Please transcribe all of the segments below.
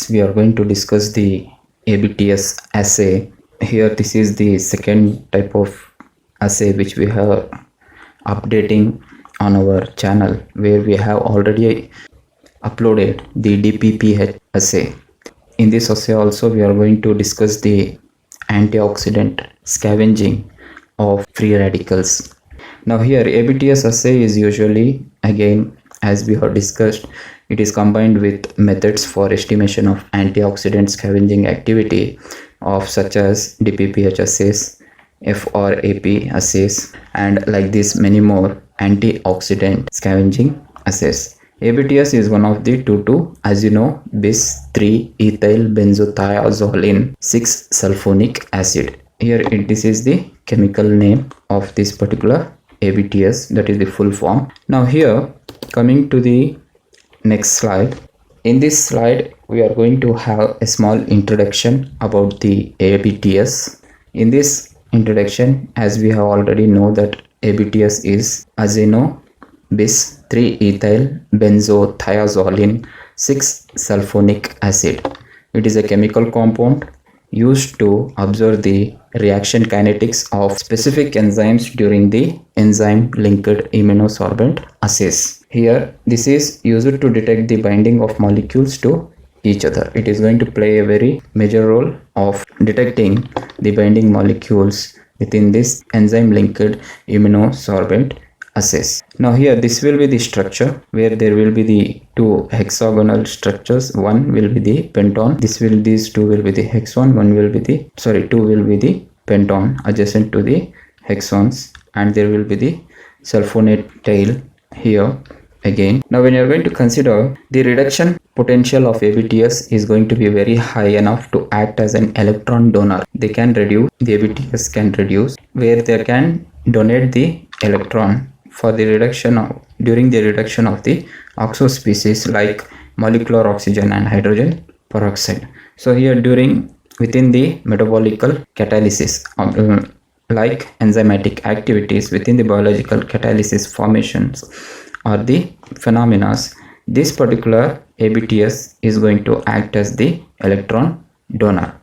friends, we are going to discuss the ABTS assay. Here this is the second type of assay which we have updating on our channel, where we have already uploaded the DPPH assay. In this assay also we are going to discuss the antioxidant scavenging of free radicals. Now here ABTS assay is usually, again as we have discussed, it is combined with methods for estimation of antioxidant scavenging activity of such as DPPH assays, FRAP assays, and like this many more antioxidant scavenging assays. ABTS is one of the two, as you know, bis 3-ethyl benzothiazoline 6-sulfonic acid. Here this is the chemical name of this particular ABTS, that is the full form. Now here, coming to the next slide. In this slide we are going to have a small introduction about the ABTS. In this introduction, as we have already know that ABTS is, as you know, bis 3-ethyl benzothiazoline 6-sulfonic acid. It is a chemical compound used to observe the reaction kinetics of specific enzymes during the enzyme linked immunosorbent assays. Here this is used to detect the binding of molecules to each other. It is going to play a very major role of detecting the binding molecules within this enzyme linked immunosorbent assays. Now here this will be the structure, where there will be the two hexagonal structures. One will be the penton, these two will be the hexon, two will be the penton adjacent to the hexons, and there will be the sulfonate tail here again. Now when you are going to consider the reduction potential of ABTS is going to be very high enough to act as an electron donor. The ABTS can reduce, where they can donate the electron for the reduction of, during the reduction of the oxo species like molecular oxygen and hydrogen peroxide. So here within the metabolical catalysis like enzymatic activities within the biological catalysis formations or the phenomena, this particular ABTS is going to act as the electron donor.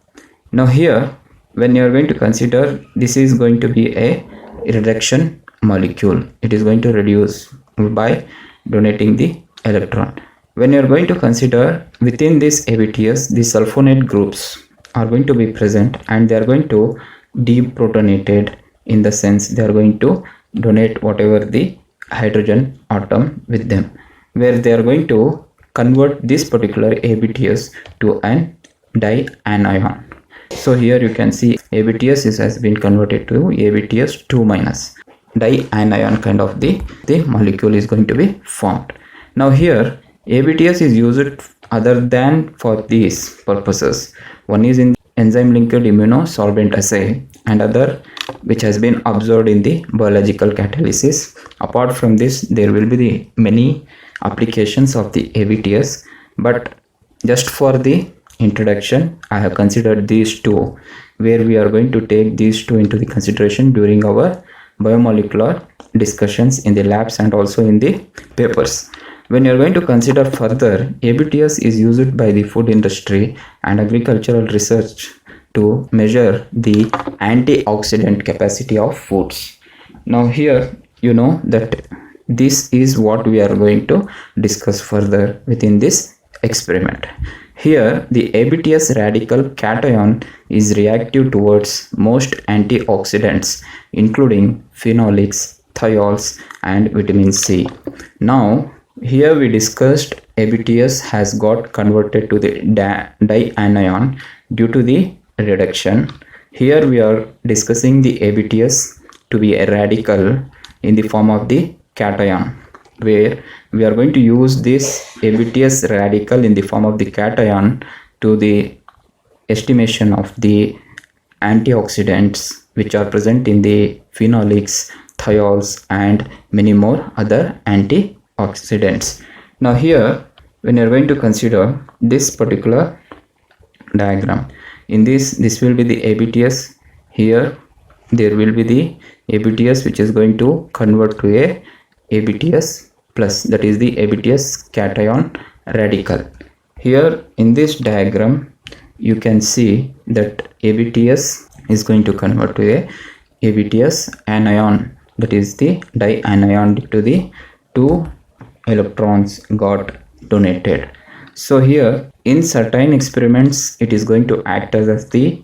Now here when you are going to consider, this is going to be a reduction molecule. It is going to reduce by donating the electron. When you are going to consider within this ABTS, the sulfonate groups are going to be present, and they are going to deprotonated, in the sense they are going to donate whatever the hydrogen atom with them, where they are going to convert this particular ABTS to an dianion. So here you can see ABTS has been converted to ABTS 2-. Dianion kind of the molecule is going to be formed. Now here ABTS is used other than for these purposes. One is in enzyme linked immunosorbent assay, and other which has been observed in the biological catalysis. Apart from this, there will be the many applications of the ABTS, but just for the introduction I have considered these two, where we are going to take these two into the consideration during our biomolecular discussions in the labs and also in the papers. When you are going to consider further, ABTS is used by the food industry and agricultural research to measure the antioxidant capacity of foods. Now here you know that this is what we are going to discuss further within this experiment. Here the ABTS radical cation is reactive towards most antioxidants, including phenolics, thiols, and vitamin C. Now here we discussed ABTS has got converted to the dianion due to the reduction. Here we are discussing the ABTS to be a radical in the form of the cation, where we are going to use this ABTS radical in the form of the cation to the estimation of the antioxidants which are present in the phenolics, thiols, and many more other antioxidants. Now here when you are going to consider this particular diagram, in this will be the ABTS. Here there will be the ABTS which is going to convert to a ABTS plus, that is the ABTS cation radical. Here in this diagram you can see that ABTS is going to convert to a ABTS anion, that is the dianion due to the 2 electrons got donated. So here in certain experiments it is going to act as the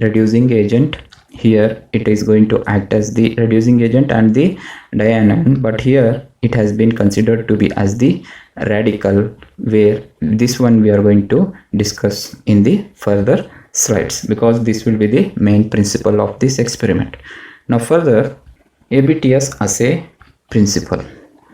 reducing agent. Here it is going to act as the reducing agent and the dianion, but here it has been considered to be as the radical, where this one we are going to discuss in the further slides, because this will be the main principle of this experiment. Now further, ABTS assay principle.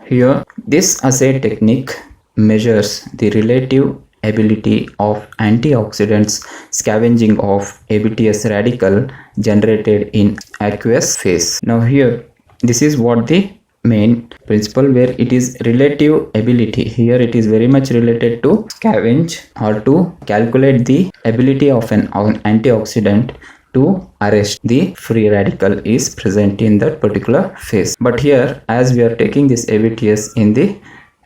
Here this assay technique measures the relative ability of antioxidants scavenging of ABTS radical generated in aqueous phase. Now here this is what the main principle, where it is relative ability. Here it is very much related to scavenge or to calculate the ability of an antioxidant to arrest the free radical is present in that particular phase. But here, as we are taking this ABTS in the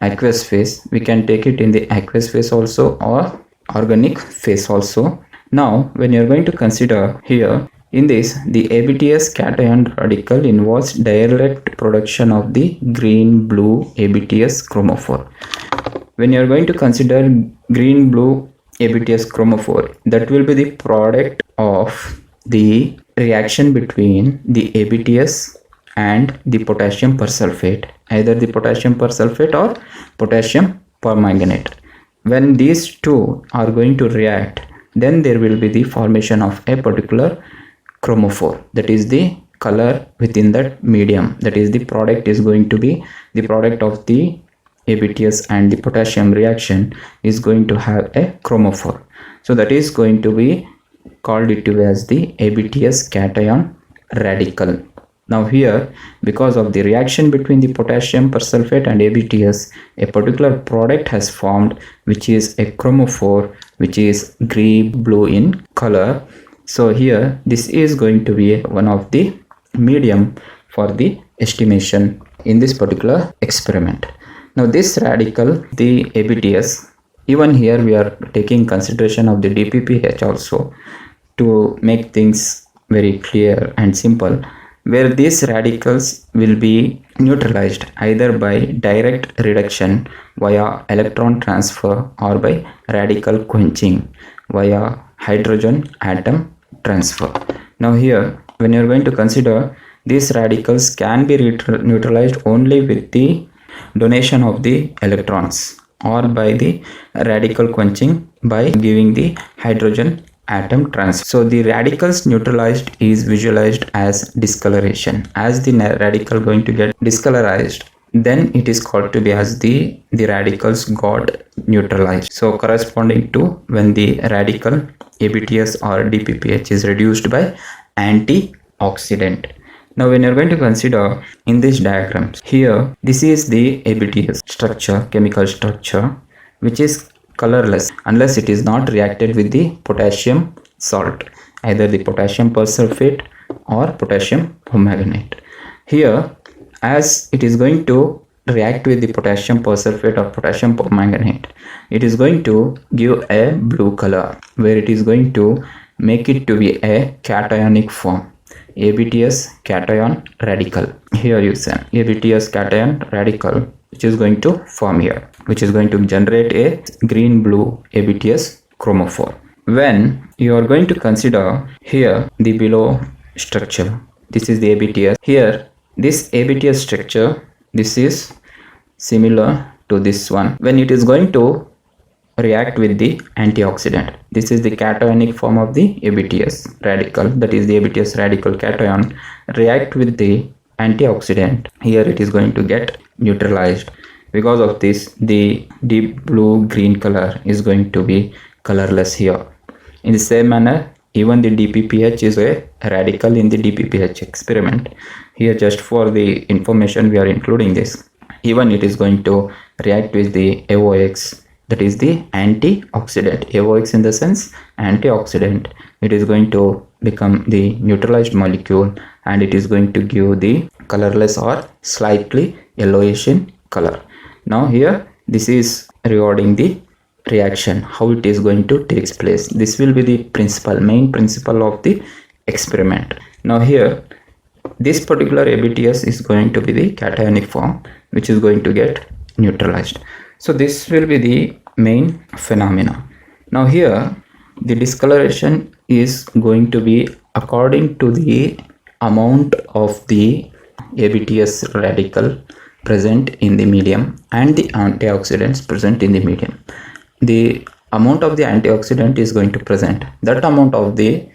aqueous phase, we can take it in the aqueous phase also or organic phase also. Now when you are going to consider here, in this the ABTS cation radical involves direct production of the green blue ABTS chromophore. When you are going to consider green blue ABTS chromophore, that will be the product of the reaction between the ABTS and the potassium persulfate, either the potassium persulfate or potassium permanganate. When these two are going to react, then there will be the formation of a particular chromophore, that is the color within that medium, that is the product is going to be the product of the ABTS and the potassium reaction is going to have a chromophore. So that is going to be called it to as the ABTS cation radical. Now here, because of the reaction between the potassium persulfate and ABTS, a particular product has formed which is a chromophore, which is green blue in color. So here this is going to be one of the medium for the estimation in this particular experiment. Now this radical, the ABTS, even here we are taking consideration of the DPPH also to make things very clear and simple, where these radicals will be neutralized either by direct reduction via electron transfer or by radical quenching via hydrogen atom transfer. Now here, when you are going to consider, these radicals can be neutralized only with the donation of the electrons or by the radical quenching by giving the hydrogen atom transfer. So the radicals neutralized is visualized as discoloration. As the radical going to get discolorized, then it is called to be as the radicals got neutralized. So corresponding to when the radical ABTS or DPPH is reduced by antioxidant. Now when you're going to consider in this diagrams, here this is the ABTS structure, chemical structure, which is colorless unless it is not reacted with the potassium salt, either the potassium persulfate or potassium permanganate. Here, as it is going to react with the potassium persulfate or potassium permanganate, it is going to give a blue color, where it is going to make it to be a cationic form, ABTS cation radical. Here you see ABTS cation radical, which is going to form here, which is going to generate a green blue ABTS chromophore. When you are going to consider here the below structure, this is the ABTS. Here this ABTS structure, this is similar to this one. When it is going to react with the antioxidant, this is the cationic form of the ABTS radical, that is the ABTS radical cation, react with the antioxidant. Here it is going to get neutralized. Because of this, the deep blue green color is going to be colorless here. In the same manner, even the DPPH is a radical in the DPPH experiment. Here just for the information we are including this. Even it is going to react with the AOX, that is the antioxidant. AOX in the sense antioxidant. It is going to become the neutralized molecule and it is going to give the colorless or slightly yellowish in color. Now here this is rewarding the reaction, how it is going to takes place. This will be the main principle of the experiment. Now here, this particular ABTS is going to be the cationic form, which is going to get neutralized. So this will be the main phenomena. Now here, the discoloration is going to be according to the amount of the ABTS radical present in the medium and the antioxidants present in the medium. The amount of the antioxidant is going to present, that amount of the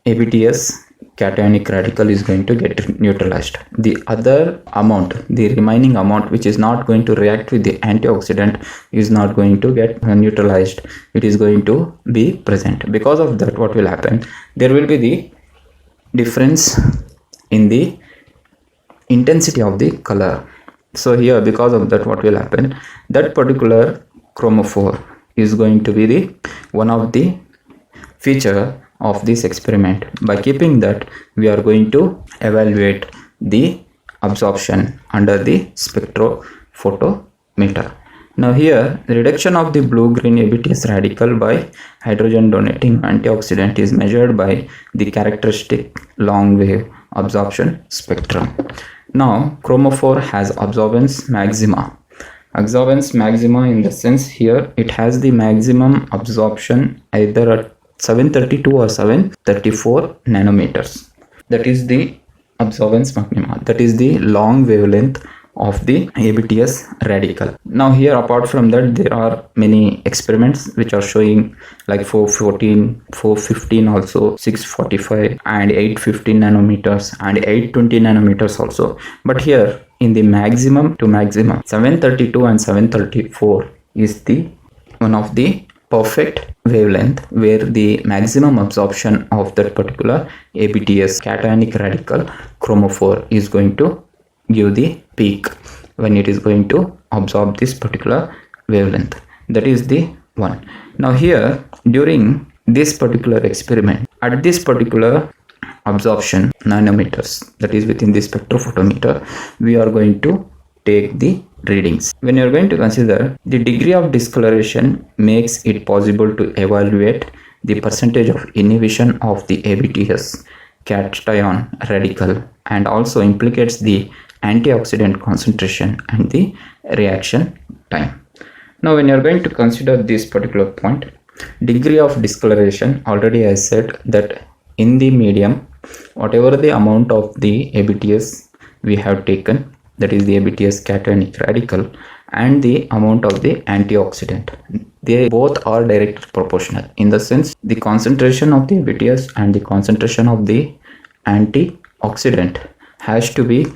ABTS cationic radical is going to get neutralized. The other amount, the remaining amount which is not going to react with the antioxidant, is not going to get neutralized. It is going to be present. Because of that, what will happen? There will be the difference in the intensity of the color. So here, because of that, what will happen? That particular chromophore is going to be the one of the feature of this experiment. By keeping that, we are going to evaluate the absorption under the spectrophotometer. Now here, the reduction of the blue-green ABTS radical by hydrogen donating antioxidant is measured by the characteristic long wave absorption spectrum. Now chromophore has absorbance maxima. Absorbance maxima in the sense here it has the maximum absorption either at 732 or 734 nanometers. That is the absorbance maxima. That is the long wavelength of the ABTS radical. Now here, apart from that, there are many experiments which are showing like 414, 415 also, 645 and 815 nanometers and 820 nanometers also. But here in the maximum to maximum, 732 and 734 is the one of the perfect wavelength where the maximum absorption of that particular ABTS cationic radical chromophore is going to give the peak when it is going to absorb this particular wavelength. That is the one. Now here, during this particular experiment, at this particular absorption nanometers, that is within the spectrophotometer, we are going to take the readings. When you are going to consider the degree of discoloration, makes it possible to evaluate the percentage of inhibition of the ABTS cation radical and also implicates the antioxidant concentration and the reaction time. Now when you are going to consider this particular point, degree of discoloration, already I said that in the medium, whatever the amount of the ABTS we have taken, that is the ABTS cationic radical, and the amount of the antioxidant, they both are directly proportional, in the sense the concentration of the ABTS and the concentration of the antioxidant has to be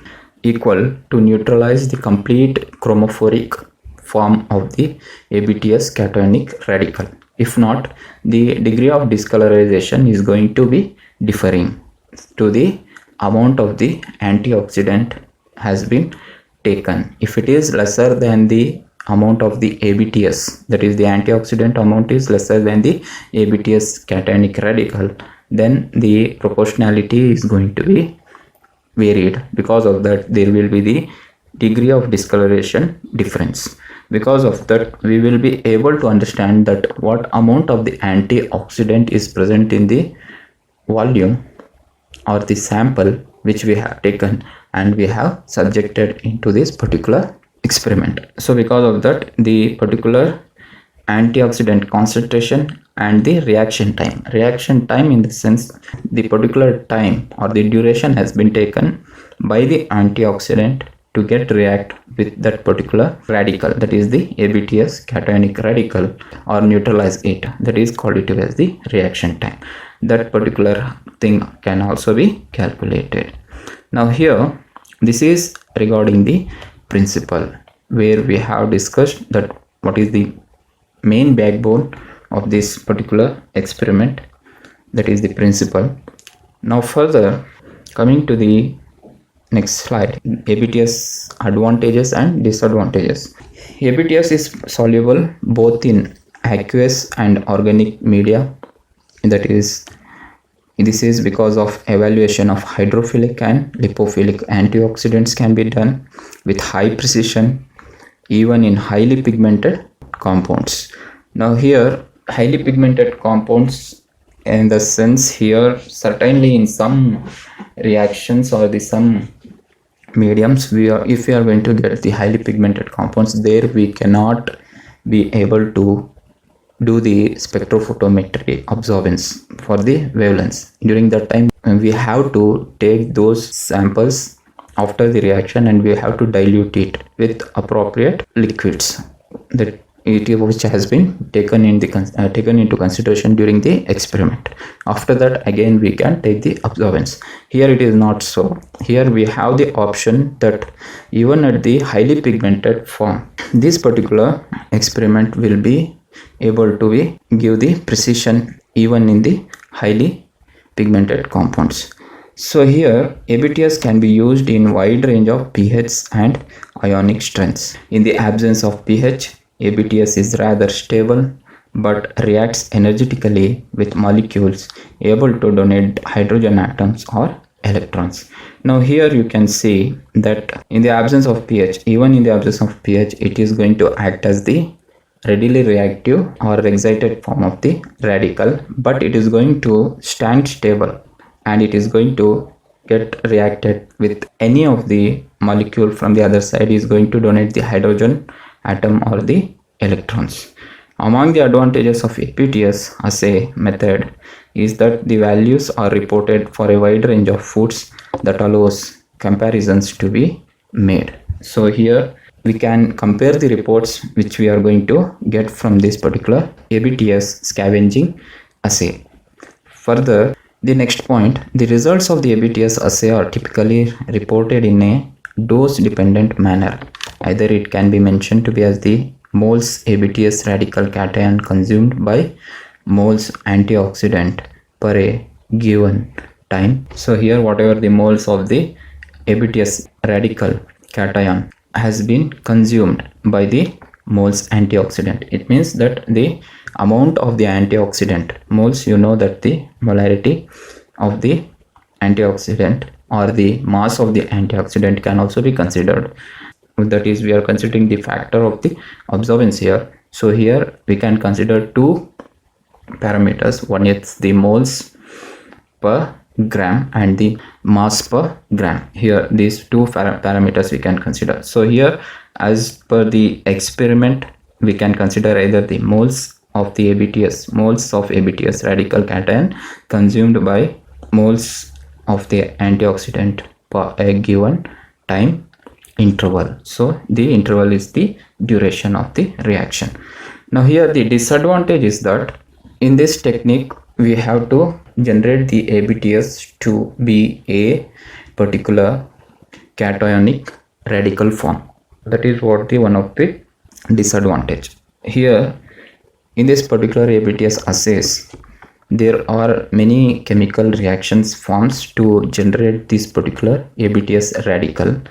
equal to neutralize the complete chromophoric form of the ABTS cationic radical. If not, the degree of discolorization is going to be differing to the amount of the antioxidant has been taken. If it is lesser than the amount of the ABTS, that is the antioxidant amount is lesser than the ABTS cationic radical, then the proportionality is going to be varied. Because of that, there will be the degree of discoloration difference. Because of that, we will be able to understand that what amount of the antioxidant is present in the volume or the sample which we have taken and we have subjected into this particular experiment. So because of that, the particular antioxidant concentration and the reaction time in the sense the particular time or the duration has been taken by the antioxidant to get react with that particular radical, that is the ABTS cationic radical, or neutralize it, that is called it as the reaction time. That particular thing can also be calculated. Now here, this is regarding the principle where we have discussed that what is the main backbone of this particular experiment, that is the principle. Now further, coming to the next slide, ABTS advantages and disadvantages. ABTS is soluble both in aqueous and organic media. That is, this is because of evaluation of hydrophilic and lipophilic antioxidants can be done with high precision even in highly pigmented compounds. Now here highly pigmented compounds, in the sense here certainly in some reactions or the some mediums, if we are going to get the highly pigmented compounds, there we cannot be able to do the spectrophotometry absorbance for the wavelengths. During that time we have to take those samples after the reaction and we have to dilute it with appropriate liquids that which has been taken into consideration during the experiment. After that again we can take the absorbance. Here it is not so. Here we have the option that even at the highly pigmented form, this particular experiment will be able to give the precision even in the highly pigmented compounds. So here ABTS can be used in wide range of pHs and ionic strengths. In the absence of pH, ABTS is rather stable but reacts energetically with molecules able to donate hydrogen atoms or electrons. Now here you can see that in the absence of pH, even in the absence of pH, it is going to act as the readily reactive or excited form of the radical, but it is going to stand stable and it is going to get reacted with any of the molecule from the other side is going to donate the hydrogen atom or the electrons. Among the advantages of ABTS assay method is that the values are reported for a wide range of foods that allows comparisons to be made. So here we can compare the reports which we are going to get from this particular ABTS scavenging assay. Further, the next point, the results of the ABTS assay are typically reported in a dose dependent manner. Either it can be mentioned to be as the moles ABTS radical cation consumed by moles antioxidant per a given time. So here whatever the moles of the ABTS radical cation has been consumed by the moles antioxidant, it means that the amount of the antioxidant moles, you know that the molarity of the antioxidant or the mass of the antioxidant can also be considered. That is, we are considering the factor of the absorbance here. So here we can consider two parameters. One is the moles per gram and the mass per gram. Here these two parameters we can consider. So here as per the experiment we can consider either the moles of the ABTS, moles of ABTS radical cation consumed by moles of the antioxidant per a given time interval. So the interval is the duration of the reaction. Now here the disadvantage is that in this technique we have to generate the ABTS to be a particular cationic radical form. That is what the one of the disadvantage. Here in this particular ABTS assays, there are many chemical reactions forms to generate this particular ABTS radical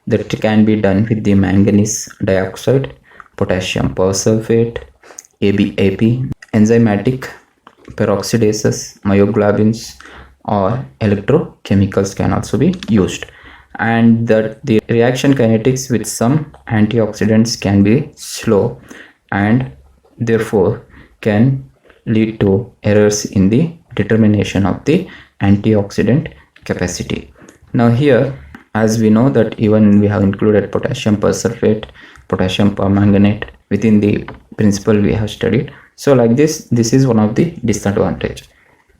that can be done with the manganese dioxide, potassium persulfate, ABAP, enzymatic peroxidases, myoglobins or electrochemicals can also be used, and that the reaction kinetics with some antioxidants can be slow and therefore can lead to errors in the determination of the antioxidant capacity. Now here, as we know that even we have included potassium persulfate, potassium permanganate within the principle we have studied. So like this is one of the disadvantage.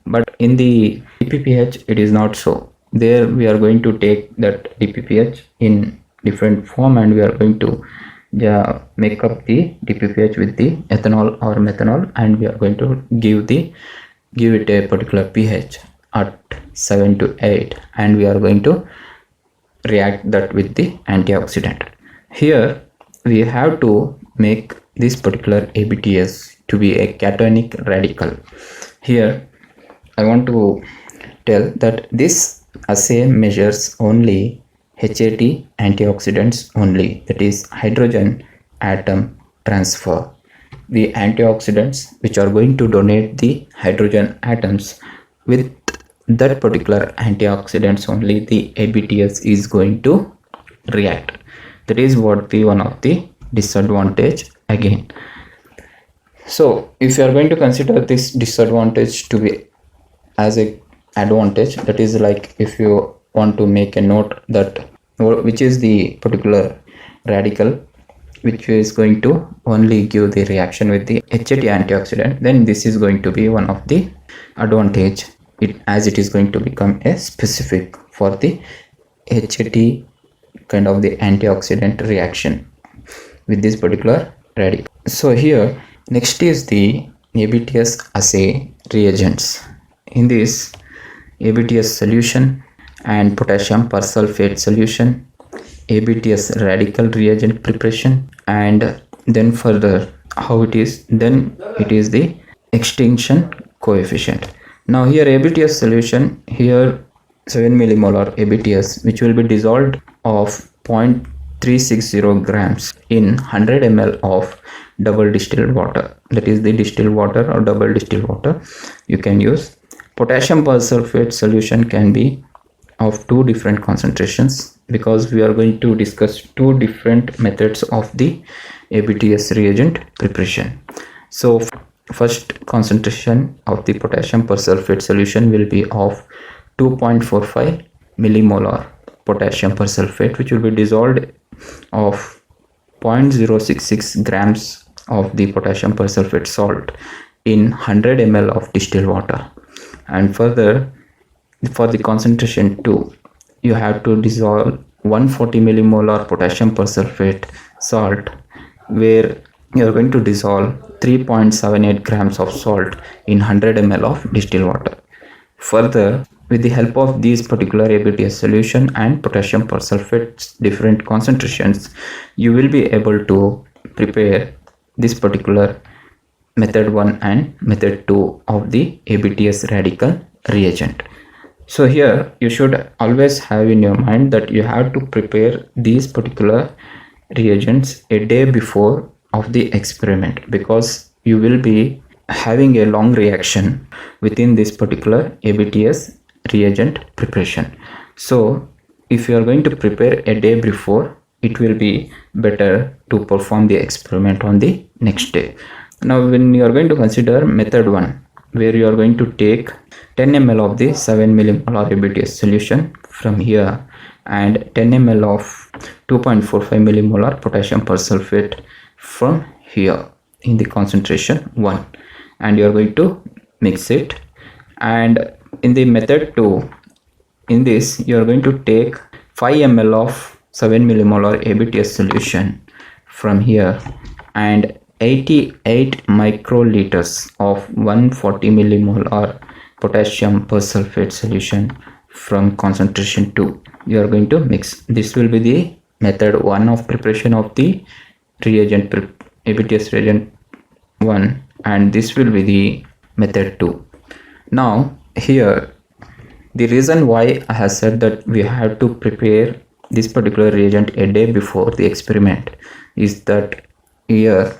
But in the DPPH it is not so. There we are going to take that DPPH in different form and we are going to make up the DPPH with the ethanol or methanol, and we are going to give it a particular pH at 7 to 8 and we are going to react that with the antioxidant. Here we have to make this particular ABTS to be a cationic radical. Here I want to tell that this assay measures only HAT antioxidants only, that is hydrogen atom transfer. The antioxidants which are going to donate the hydrogen atoms, with that particular antioxidants only the ABTS is going to react. That is what the one of the disadvantage again. So if you are going to consider this disadvantage to be as a advantage, that is like if you want to make a note that which is the particular radical which is going to only give the reaction with the HAT antioxidant, then this is going to be one of the advantage, as it is going to become a specific for the HAT kind of the antioxidant reaction with this particular radical. So here next is the ABTS assay reagents. In this ABTS solution and potassium persulfate solution, ABTS radical reagent preparation, and then further how it is, then it is the extinction coefficient. Now here ABTS solution, here 7 millimolar ABTS which will be dissolved of 0.360 grams in 100 ml of double distilled water, that is the distilled water or double distilled water you can use. Potassium persulfate solution can be of two different concentrations, because we are going to discuss two different methods of the ABTS reagent preparation. So first concentration of the potassium persulfate solution will be of 2.45 millimolar potassium persulfate, which will be dissolved of 0.066 grams of the potassium persulfate salt in 100 ml of distilled water. And further, for the concentration 2, you have to dissolve 140 millimolar potassium persulfate salt, where you are going to dissolve 3.78 grams of salt in 100 ml of distilled water. Further, with the help of these particular ABTS solution and potassium persulfate different concentrations, you will be able to prepare this particular method 1 and method 2 of the ABTS radical reagent. So here you should always have in your mind that you have to prepare these particular reagents a day before of the experiment, because you will be having a long reaction within this particular ABTS reagent preparation. So if you are going to prepare a day before, it will be better to perform the experiment on the next day. Now when you are going to consider method 1, where you are going to take 10 ml of the 7 millimolar ABTS solution from here and 10 ml of 2.45 millimolar potassium persulfate from here in the concentration 1, and you are going to mix it. And in the method 2, in this you are going to take 5 ml of 7 millimolar ABTS solution from here and 88 microliters of 140 millimolar potassium persulfate solution from concentration 2. You are going to mix. This will be the method 1 of preparation of the reagent ABTS reagent 1, and this will be the method 2. Now here the reason why I have said that we have to prepare this particular reagent a day before the experiment is that here,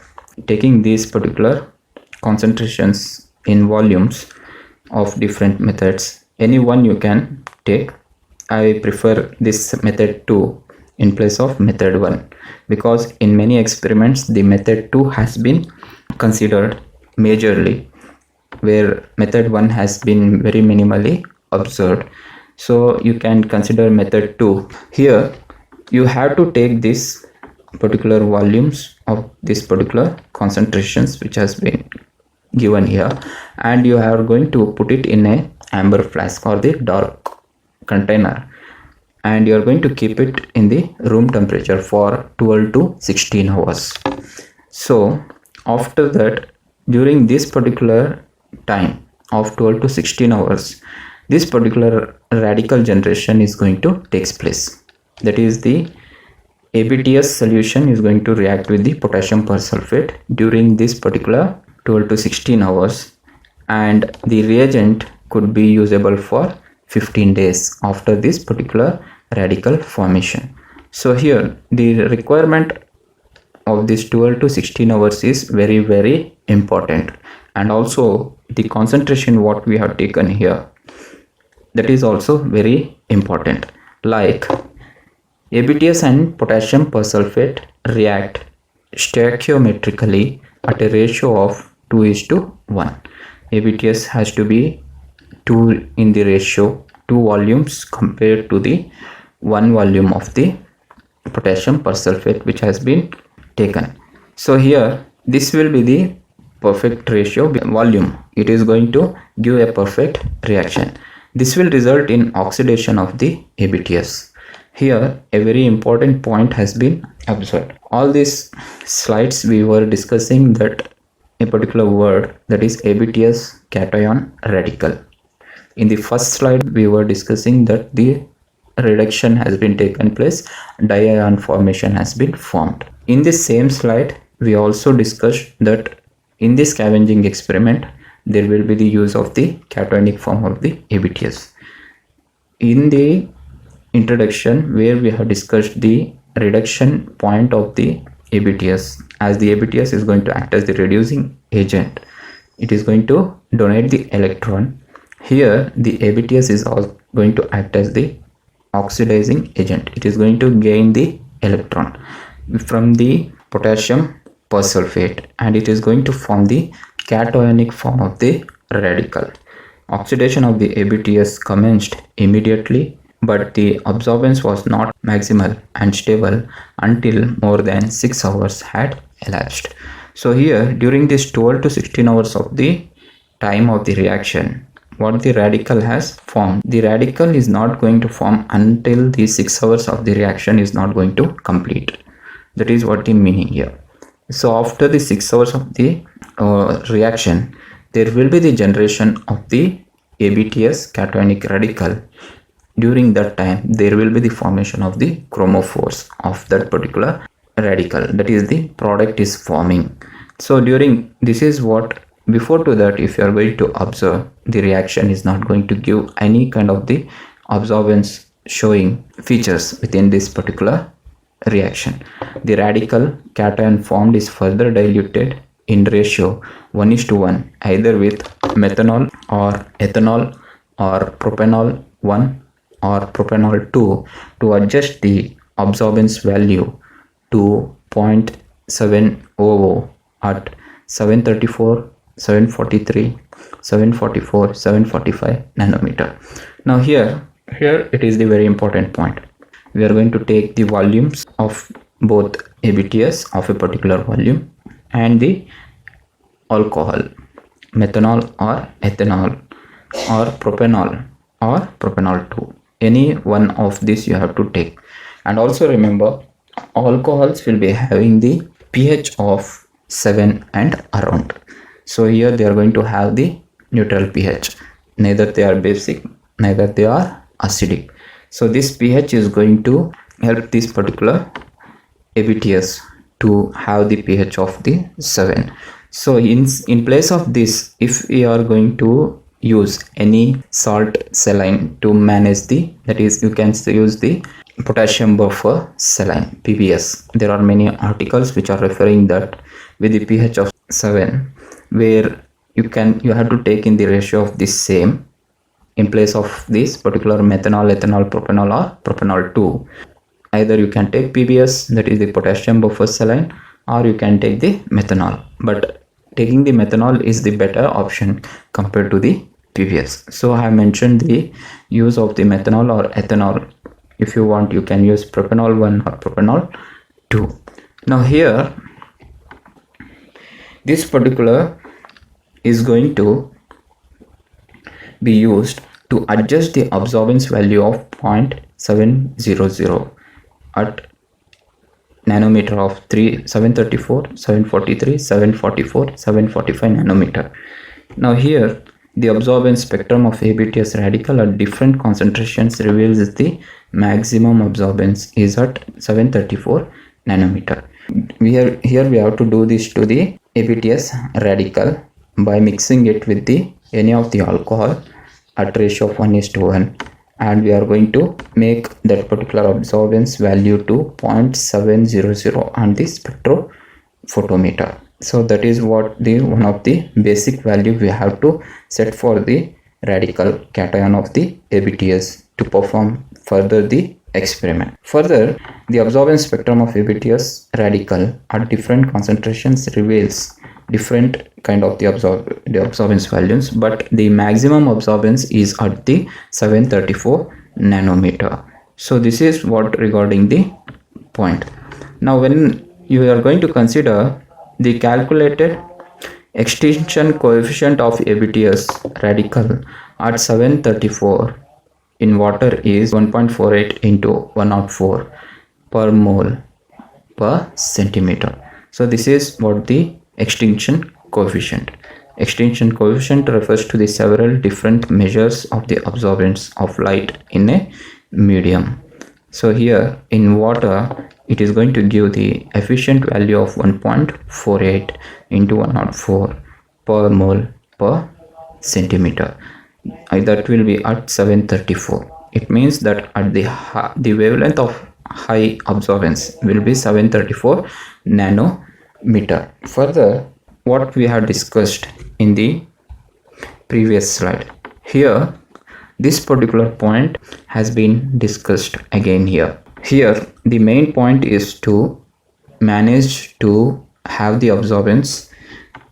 taking these particular concentrations in volumes of different methods, any one you can take. I prefer this method 2 in place of method 1, because in many experiments the method 2 has been considered majorly, where method 1 has been very minimally observed. So you can consider method 2. Here you have to take this particular volumes of this particular concentrations which has been given here, and you are going to put it in a amber flask or the dark container, and you are going to keep it in the room temperature for 12 to 16 hours. So after that, during this particular time of 12 to 16 hours, this particular radical generation is going to take place. That is, the ABTS solution is going to react with the potassium persulfate during this particular 12 to 16 hours, and the reagent could be usable for 15 days after this particular radical formation. So here the requirement of this 12 to 16 hours is very, very important, and also the concentration what we have taken here, that is also very important. Like ABTS and potassium persulfate react stoichiometrically at a ratio of 2:1. ABTS has to be 2 in the ratio 2 volumes compared to the 1 volume of the potassium persulfate which has been taken. So here this will be the perfect ratio volume. It is going to give a perfect reaction. This will result in oxidation of the ABTS. Here a very important point has been observed. All these slides we were discussing that a particular word, that is ABTS cation radical. In the first slide we were discussing that the reduction has been taken place, diion formation has been formed. In the same slide we also discussed that in the scavenging experiment there will be the use of the cationic form of the ABTS. In the introduction where we have discussed the reduction point of the ABTS, as the ABTS is going to act as the reducing agent, it is going to donate the electron. Here the ABTS is also going to act as the oxidizing agent. It is going to gain the electron from the potassium persulfate and it is going to form the cationic form of the radical. Oxidation of the ABTS commenced immediately, but the absorbance was not maximal and stable until more than 6 hours had elapsed. So here during this 12 to 16 hours of the time of the reaction, what the radical has formed, the radical is not going to form until the 6 hours of the reaction is not going to complete. That is what the meaning here. So after the 6 hours of the reaction, there will be the generation of the ABTS cationic radical. During that time there will be the formation of the chromophores of that particular radical, that is the product is forming. So during this is what, before to that, if you are going to observe, the reaction is not going to give any kind of the absorbance showing features within this particular reaction. The radical cation formed is further diluted in ratio 1:1, either with methanol or ethanol or propanol 1 or propanol 2 to adjust the absorbance value to 0.700 at 734, 743, 744, 745 nanometer. Now here it is the very important point. We are going to take the volumes of both ABTS of a particular volume and the alcohol, methanol or ethanol or propanol 2. Any one of these you have to take. And also remember, alcohols will be having the pH of 7 and around. So here they are going to have the neutral pH. Neither they are basic, neither they are acidic. So this pH is going to help this particular ABTS to have the pH of the 7. So in place of this, if we are going to use any salt saline to manage the, that is you can use the potassium buffer saline, PBS. There are many articles which are referring that with the pH of 7, where you have to take in the ratio of this same in place of this particular methanol, ethanol, propanol or propanol 2. Either you can take PBS, that is the potassium buffer saline, or you can take the methanol, but taking the methanol is the better option compared to the PBS. So I have mentioned the use of the methanol or ethanol. If you want, you can use propanol 1 or propanol 2. Now here this particular is going to be used to adjust the absorbance value of 0.700 at nanometer of 734, 743, 744, 745 nanometer. Now here the absorbance spectrum of ABTS radical at different concentrations reveals the maximum absorbance is at 734 nanometer. Here we have to do this to the ABTS radical by mixing it with the any of the alcohol at ratio of 1:1, and we are going to make that particular absorbance value to 0.700 on the spectrophotometer. So that is what the one of the basic value we have to set for the radical cation of the ABTS to perform further the experiment. Further, the absorbance spectrum of ABTS radical at different concentrations reveals different kind of the absorbance values, but the maximum absorbance is at the 734 nanometer. So this is what regarding the point. Now when you are going to consider the calculated extinction coefficient of ABTS radical at 734 in water is 1.48 into 104 per mole per centimeter. So this is what the extinction coefficient. Extinction coefficient refers to the several different measures of the absorbance of light in a medium. So here in water, it is going to give the efficient value of 1.48 into 104 per mole per centimeter. That will be at 734. It means that at the wavelength of high absorbance will be 734 nanometer. Further, what we have discussed in the previous slide, here this particular point has been discussed again here. Here the main point is to manage to have the absorbance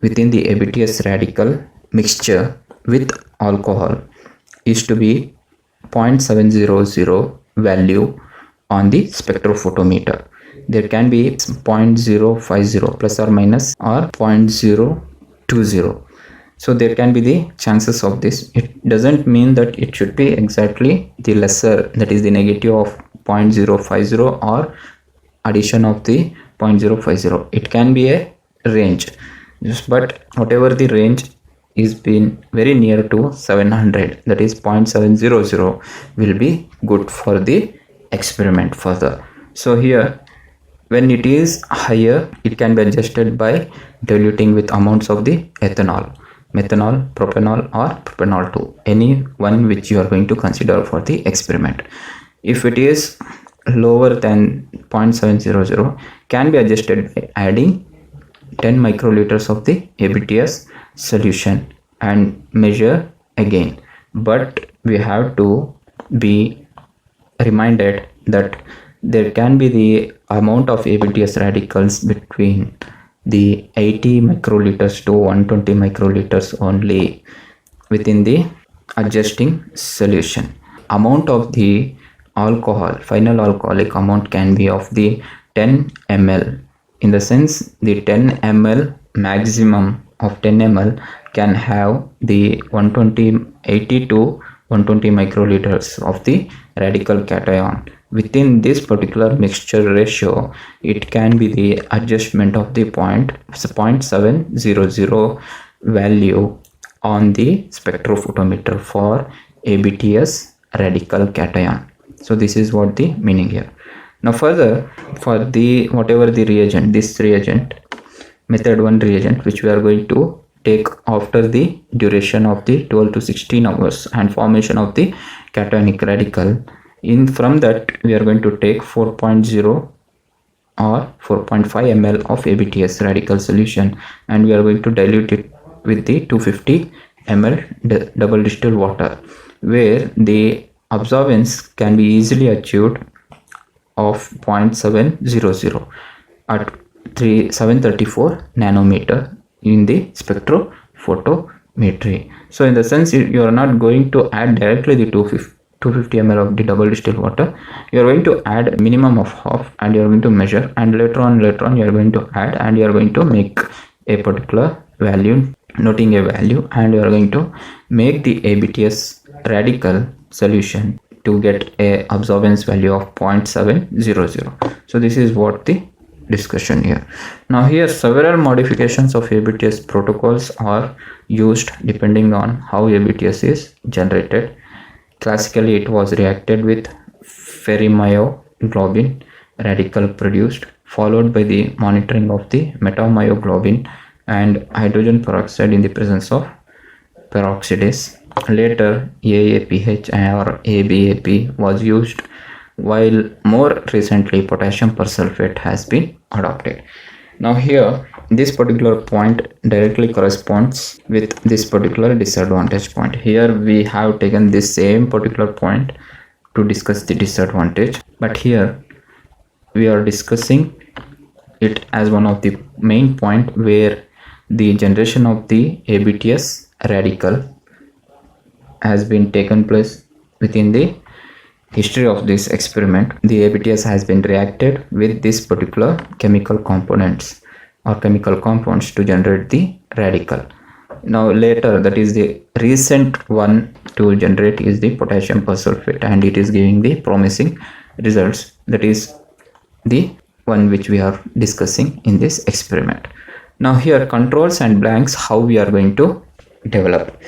within the ABTS radical mixture with alcohol is to be 0.700 value on the spectrophotometer. There can be 0.050 plus or minus or 0.020. So there can be the chances of this. It doesn't mean that it should be exactly the lesser, that is the negative of 0.050 or addition of the 0.050. It can be a range, but whatever the range is been very near to 700, that is 0.700, will be good for the experiment further. So here when it is higher, it can be adjusted by diluting with amounts of the ethanol, methanol, propanol or propanol 2, any one which you are going to consider for the experiment. If it is lower than 0.700, can be adjusted by adding 10 microliters of the ABTS solution and measure again. But we have to be reminded that there can be the amount of ABTS radicals between the 80 microliters to 120 microliters only within the adjusting solution. Amount of the alcohol, final alcoholic amount can be of the 10 ml. In the sense, the 10 ml maximum of 10 ml can have the 80 to 120 microliters of the radical cation. Within this particular mixture ratio, it can be the adjustment of the 0.700 value on the spectrophotometer for ABTS radical cation. So this is what the meaning here. Now further, for the whatever the reagent, this reagent, method 1 reagent, which we are going to take after the duration of the 12 to 16 hours and formation of the cationic radical, from that we are going to take 4.0 or 4.5 ml of ABTS radical solution, and we are going to dilute it with the 250 ml double distilled water, where the absorbance can be easily achieved of 0.700 at 734 nanometer in the spectrophotometry. So in the sense, you are not going to add directly the 250 ml of the double distilled water. You are going to add a minimum of half, and you are going to measure, and later on you are going to add, and you are going to make a particular value, noting a value, and you are going to make the ABTS radical solution to get a absorbance value of 0.700. So this is what the discussion here. Now here several modifications of ABTS protocols are used depending on how ABTS is generated. Classically, it was reacted with ferrimyoglobin radical produced, followed by the monitoring of the metamyoglobin and hydrogen peroxide in the presence of peroxidase. Later, AAPH or ABAP was used, while more recently potassium persulfate has been adopted. Now here, this particular point directly corresponds with this particular disadvantage point. Here we have taken this same particular point to discuss the disadvantage, but here we are discussing it as one of the main point where the generation of the ABTS radical has been taken place within the history of this experiment. The ABTS has been reacted with this particular chemical components or chemical compounds to generate the radical. Now later, that is the recent one to generate is the potassium persulfate, and it is giving the promising results. That is the one which we are discussing in this experiment. Now here, controls and blanks, how we are going to develop.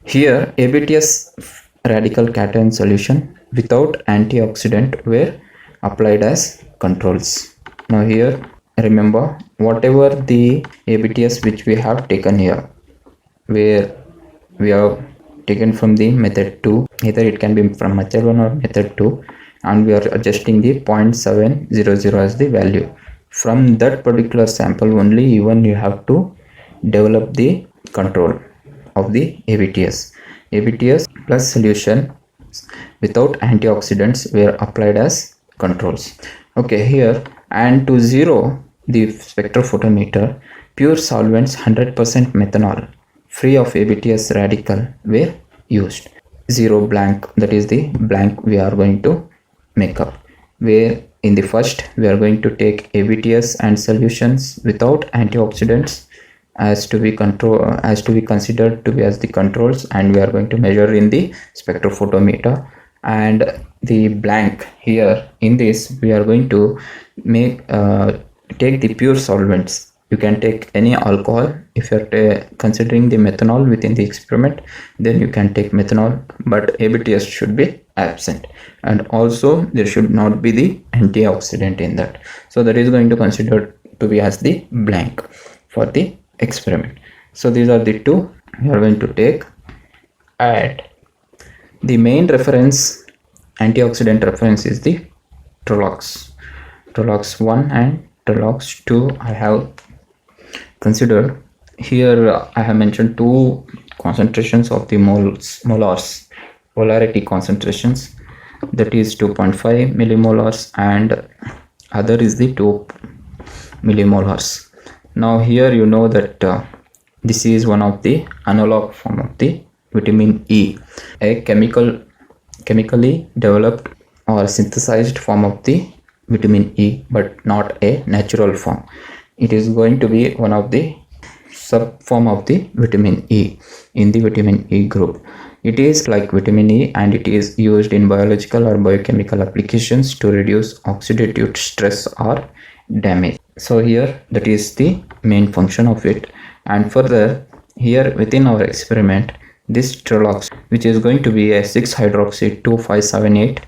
Here ABTS radical cation solution without antioxidant were applied as controls. Now here, remember, whatever the ABTS which we have taken here, where we have taken from the method 2, either it can be from method 1 or method 2, and we are adjusting the 0.700 as the value. From that particular sample only, even you have to develop the control of the ABTS. ABTS plus solution without antioxidants were applied as controls. Okay, here, and to zero the spectrophotometer, pure solvents 100% methanol free of ABTS radical were used. Zero blank, that is the blank we are going to make up, where in the first we are going to take ABTS and solutions without antioxidants as to be considered to be as the controls, and we are going to measure in the spectrophotometer. And the blank here, in this we are going to make take the pure solvents. You can take any alcohol. If you are considering the methanol within the experiment, then you can take methanol, but ABTS should be absent, and also there should not be the antioxidant in that. So that is going to consider to be as the blank for the experiment. So these are the two we are going to take. And the main reference, antioxidant reference, is the Trolox 1 and Trolox 2. I have considered here. I have mentioned two concentrations of the molars, polarity concentrations, that is 2.5 millimolars, and other is the 2 millimolars. Now here you know that this is one of the analog form of the vitamin E, a chemically developed or synthesized form of the vitamin E, but not a natural form. It is going to be one of the sub form of the vitamin E in the vitamin E group. It is like vitamin E, and it is used in biological or biochemical applications to reduce oxidative stress or damage. So here, that is the main function of it. And further, here within our experiment, this Trolox, which is going to be a 6-hydroxy 2,578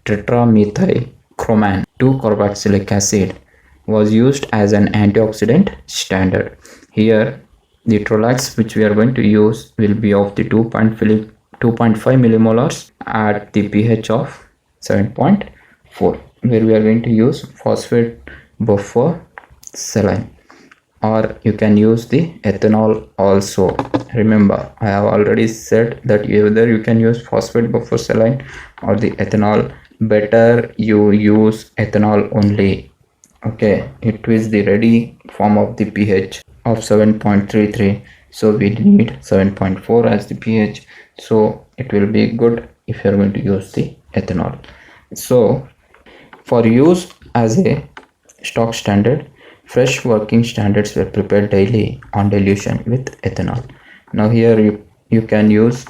tetramethylchroman 2-carboxylic acid, was used as an antioxidant standard. Here the Trolox which we are going to use will be of the 2.5 millimolars at the pH of 7.4, where we are going to use phosphate buffer saline, or you can use the ethanol also. Remember, I have already said that either you can use phosphate buffer saline or the ethanol. Better you use ethanol only. Okay, it is the ready form of the pH of 7.33, so we need 7.4 as the pH, so it will be good if you are going to use the ethanol. So for use as a stock standard, fresh working standards were prepared daily on dilution with ethanol. Now here you can use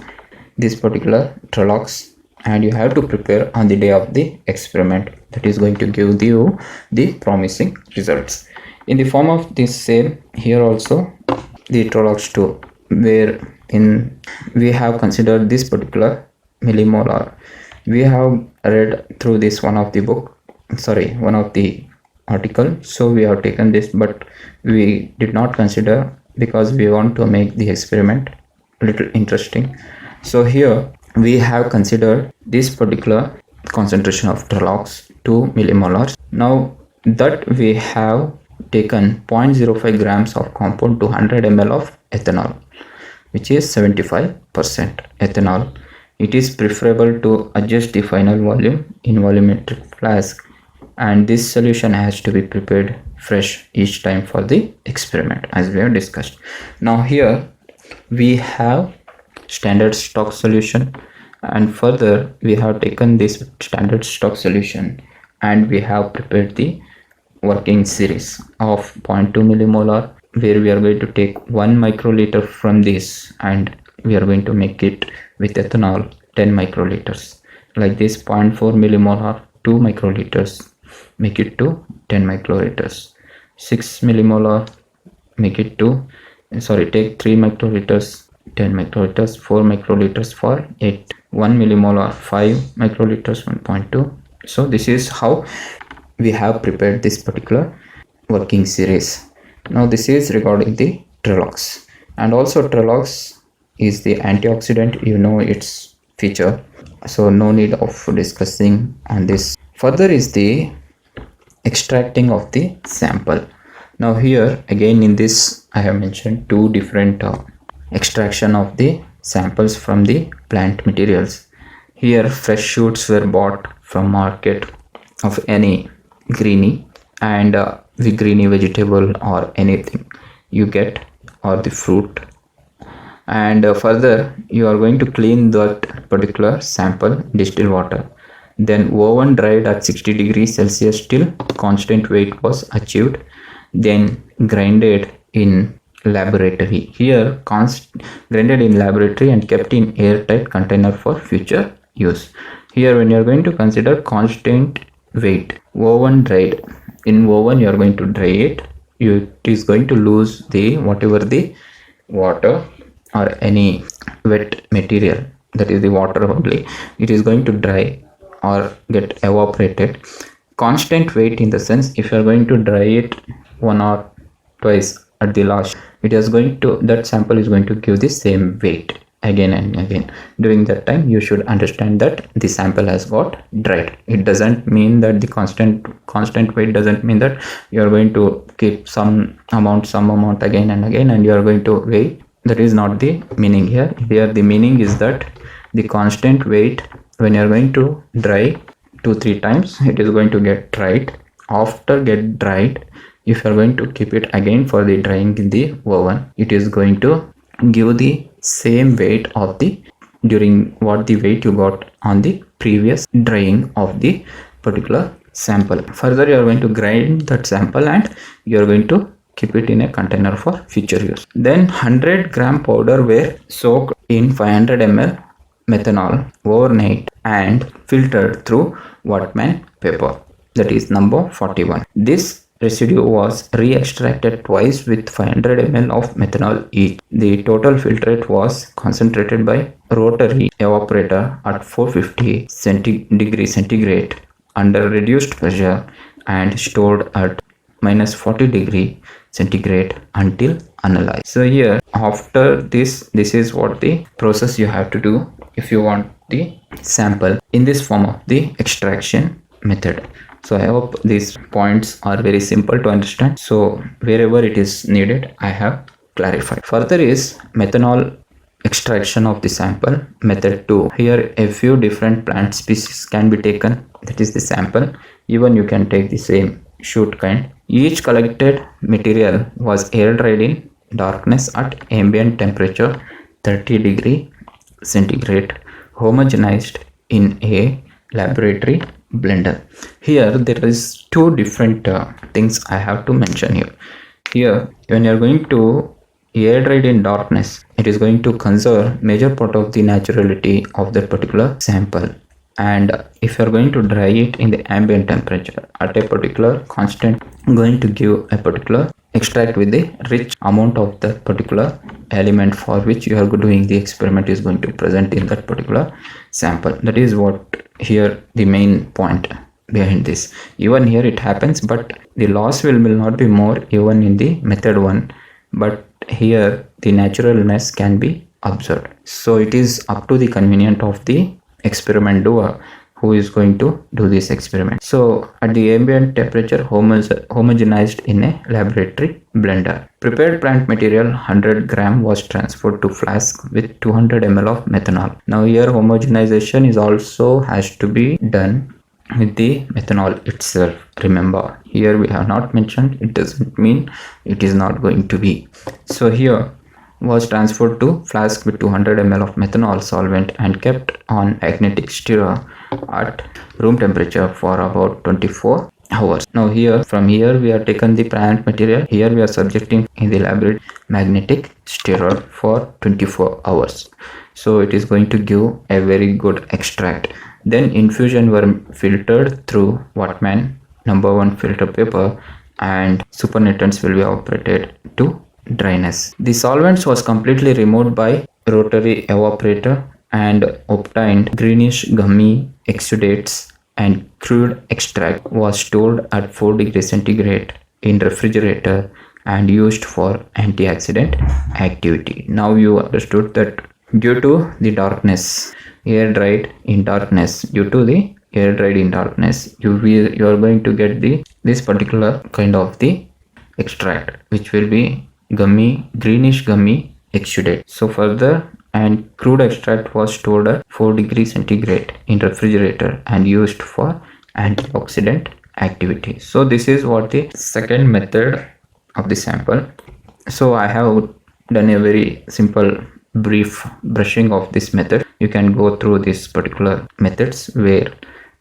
this particular Trolox, and you have to prepare on the day of the experiment. That is going to give you the promising results. In the form of this same, here also the Trolox 2, where we have considered this particular millimolar. We have read through this one of the article, so we have taken this, but we did not consider because we want to make the experiment a little interesting. So here we have considered this particular concentration of Trolox 2 millimolars. Now that we have taken 0.05 grams of compound to 100 ml of ethanol, which is 75% ethanol. It is preferable to adjust the final volume in volumetric flask, and this solution has to be prepared fresh each time for the experiment, as we have discussed. Now here we have standard stock solution, and further we have taken this standard stock solution and we have prepared the working series of 0.2 millimolar, where we are going to take 1 microliter from this and we are going to make it with ethanol 10 microliters. Like this, 0.4 millimolar 2 microliters, make it to 10 microliters. 6 millimolar, make it to, take 3 microliters, 10 microliters, 4 microliters for 8, 1 millimolar 5 microliters, 1.2. So this is how we have prepared this particular working series. Now this is regarding the Trelox, and also Trelox is the antioxidant, you know its feature, so no need of discussing on this. Further is the extracting of the sample. Now here again in this I have mentioned two different extraction of the samples from the plant materials. Here fresh shoots were bought from market of any greeny, and the greeny vegetable or anything you get, or the fruit, and further you are going to clean that particular sample in distilled water, then oven dried at 60 degrees Celsius till constant weight was achieved, then grinded in laboratory. Here grinded in laboratory and kept in airtight container for future use. Here when you are going to consider constant weight, oven dried, in oven you are going to dry it, it is going to lose the whatever the water or any wet material, that is the water only, it is going to dry or get evaporated. Constant weight in the sense, if you are going to dry it one or twice at the last, it is going to, that sample is going to give the same weight again and again. During that time you should understand that the sample has got dried. It doesn't mean that the constant weight doesn't mean that you are going to keep some amount again and again and you are going to weigh. That is not the meaning here. Here the meaning is that the constant weight, when you are going to dry 2-3 times, it is going to get dried. After get dried, if you are going to keep it again for the drying in the oven, it is going to give the same weight of the during what the weight you got on the previous drying of the particular sample. Further you are going to grind that sample and you are going to keep it in a container for future use. Then 100-gram powder were soaked in 500 ml methanol overnight and filtered through Wattman paper, that is number 41. This residue was re-extracted twice with 500 ml of methanol each. The total filtrate was concentrated by rotary evaporator at 450 degrees centigrade under reduced pressure and stored at -40 degree centigrade until analyzed. So here after this is what the process you have to do if you want the sample in this form of the extraction method. So I hope these points are very simple to understand. So wherever it is needed, I have clarified. Further is methanol extraction of the sample method 2. Here a few different plant species can be taken, that is the sample. Even you can take the same shoot kind. Each collected material was air dried in darkness at ambient temperature 30 degree centigrade, homogenized in a laboratory blender. Here there is two different things I have to mention here. Here when you are going to air dried in darkness, it is going to conserve major part of the naturality of that particular sample, and if you are going to dry it in the ambient temperature at a particular constant, going to give a particular extract with the rich amount of that particular element for which you are doing the experiment is going to present in that particular sample. That is what here the main point behind this. Even here it happens, but the loss will not be more even in the method 1, but here the naturalness can be observed. So it is up to the convenience of the experiment doer who is going to do this experiment. So at the ambient temperature, homogenized in a laboratory blender. Prepared plant material 100 gram was transferred to flask with 200 ml of methanol. Now here homogenization is also has to be done with the methanol itself. Remember, here we have not mentioned, it doesn't mean it is not going to be. So here was transferred to flask with 200 ml of methanol solvent and kept on magnetic stirrer at room temperature for about 24 hours. Now here, from here we are taken the plant material. Here we are subjecting in the laboratory magnetic stirrer for 24 hours. So it is going to give a very good extract. Then infusion were filtered through Wattman #1 filter paper and supernatant will be operated to dryness. The solvents was completely removed by rotary evaporator and obtained greenish gummy exudates and crude extract was stored at 4 degrees centigrade in refrigerator and used for antioxidant activity. Now you understood that due to the darkness, air dried in darkness, you are going to get this particular kind of the extract, which will be greenish gummy exudate. So further, and crude extract was stored at 4 degrees centigrade in refrigerator and used for antioxidant activity. So this is what the second method of the sample. So I have done a very simple brief brushing of this method. You can go through these particular methods where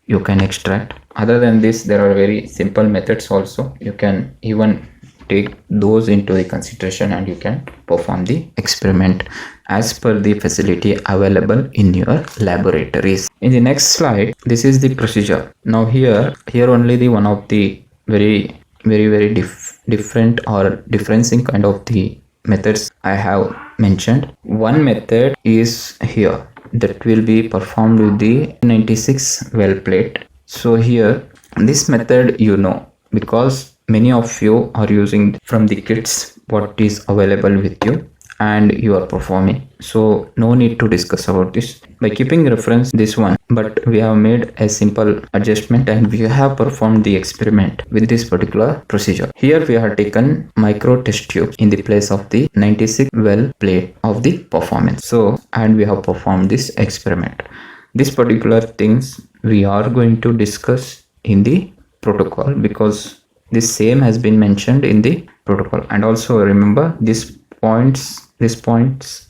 you can extract. Other than this, there are very simple methods also. You can even take those into the consideration and you can perform the experiment as per the facility available in your laboratories. In the next slide, this is the procedure. Now here only the one of the very different or differencing kind of the methods I have mentioned. One method is here that will be performed with the 96 well plate. So here this method, because many of you are using from the kits what is available with you and you are performing, so no need to discuss about this. By keeping reference this one, but we have made a simple adjustment and we have performed the experiment with this particular procedure. Here we have taken micro test tube in the place of the 96 well plate of the performance. So and we have performed this experiment. This particular things we are going to discuss in the protocol because this same has been mentioned in the protocol. And also remember, these points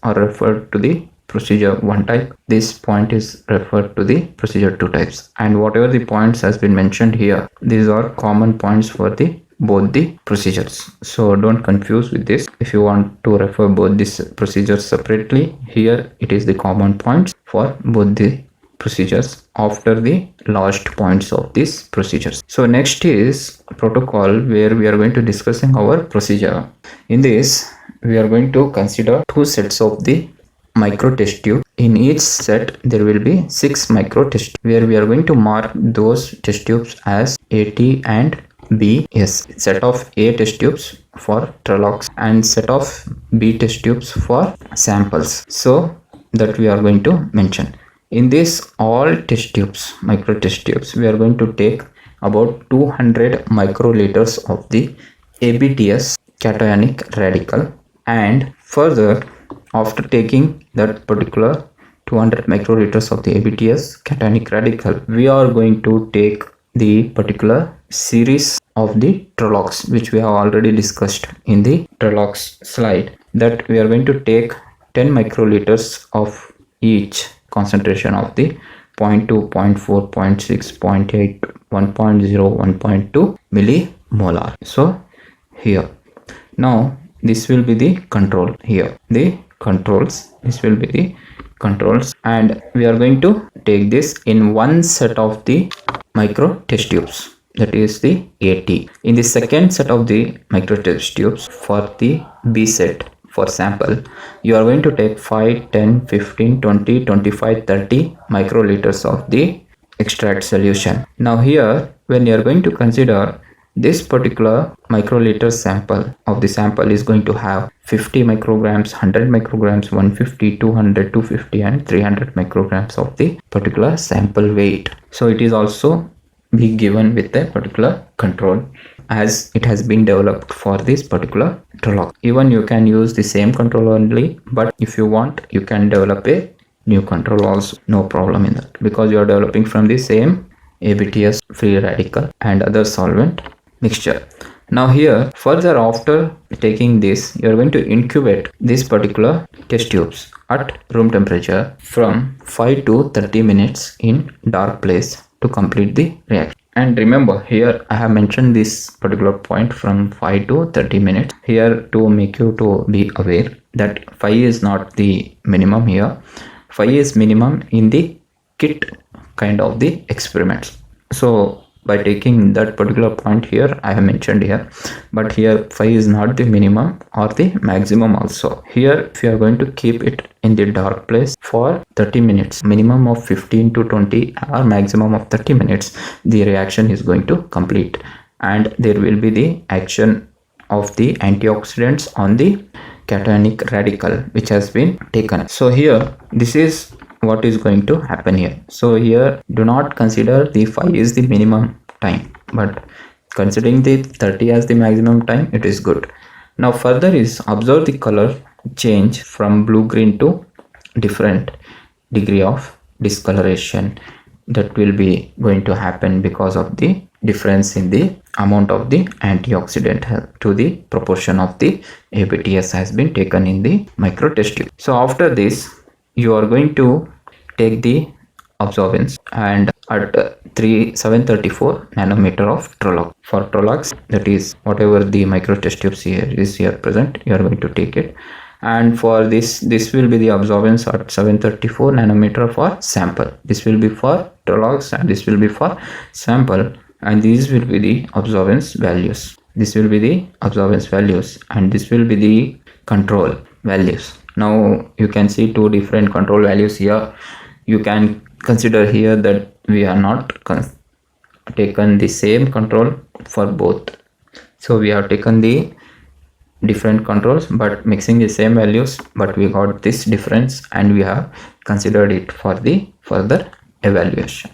are referred to the procedure 1 type. This point is referred to the procedure 2 types. And whatever the points has been mentioned here, these are common points for both the procedures. So don't confuse with this. If you want to refer both these procedures separately, here it is the common points for both the procedures after the last points of these procedures. So next is protocol, where we are going to discussing our procedure. In this, we are going to consider 2 sets of the micro test tube. In each set there will be 6 micro test tubes, where we are going to mark those test tubes as AT and BS. Set of A test tubes for Trelox and set of B test tubes for samples. So that we are going to mention. In this all test tubes, micro test tubes, we are going to take about 200 microliters of the ABTS cationic radical, and further after taking that particular 200 microliters of the ABTS cationic radical, we are going to take the particular series of the Trelox, which we have already discussed in the Trelox slide, that we are going to take 10 microliters of each concentration of the 0.2, 0.4, 0.6, 0.8, 1.0, 1.2 millimolar. So here now this will be the control. Here the controls, this will be the controls, and we are going to take this in one set of the micro test tubes, that is the AT. In the second set of the micro test tubes for the B set for sample, you are going to take 5, 10, 15, 20, 25, 30 microliters of the extract solution. Now here, when you are going to consider this particular microliter sample of the sample is going to have 50 micrograms, 100 micrograms, 150, 200, 250 and 300 micrograms of the particular sample weight. So it is also be given with a particular control as it has been developed for this particular Trelox. Even you can use the same control only, but if you want, you can develop a new control also, no problem in that, because you are developing from the same ABTS free radical and other solvent mixture. Now here further, after taking this, you are going to incubate this particular test tubes at room temperature from 5 to 30 minutes in dark place to complete the reaction. And remember, here I have mentioned this particular point from 5 to 30 minutes here to make you to be aware that 5 is not the minimum here. 5 is minimum in the kit kind of the experiments. So by taking that particular point here, I have mentioned here, but here 5 is not the minimum or the maximum also. Here if you are going to keep it in the dark place for 30 minutes, minimum of 15 to 20 or maximum of 30 minutes, the reaction is going to complete and there will be the action of the antioxidants on the cationic radical which has been taken. So here this is what is going to happen here. So here do not consider the 5 is the minimum time, but considering the 30 as the maximum time, it is good. Now further is observe the color change from blue green to different degree of discoloration that will be going to happen because of the difference in the amount of the antioxidant to the proportion of the ABTS has been taken in the micro test tube. So after this you are going to take the absorbance and at 734 nanometer of Trollocs. For Trollocs, that is whatever the micro test tubes here is here present, you are going to take it. And for this will be the absorbance at 734 nanometer for sample. This will be for Trollocs and this will be for sample, and these will be the absorbance values. This will be the absorbance values and this will be the control values. Now you can see two different control values here. You can consider here that we are not taken the same control for both. So we have taken the different controls but mixing the same values, but we got this difference and we have considered it for the further evaluation.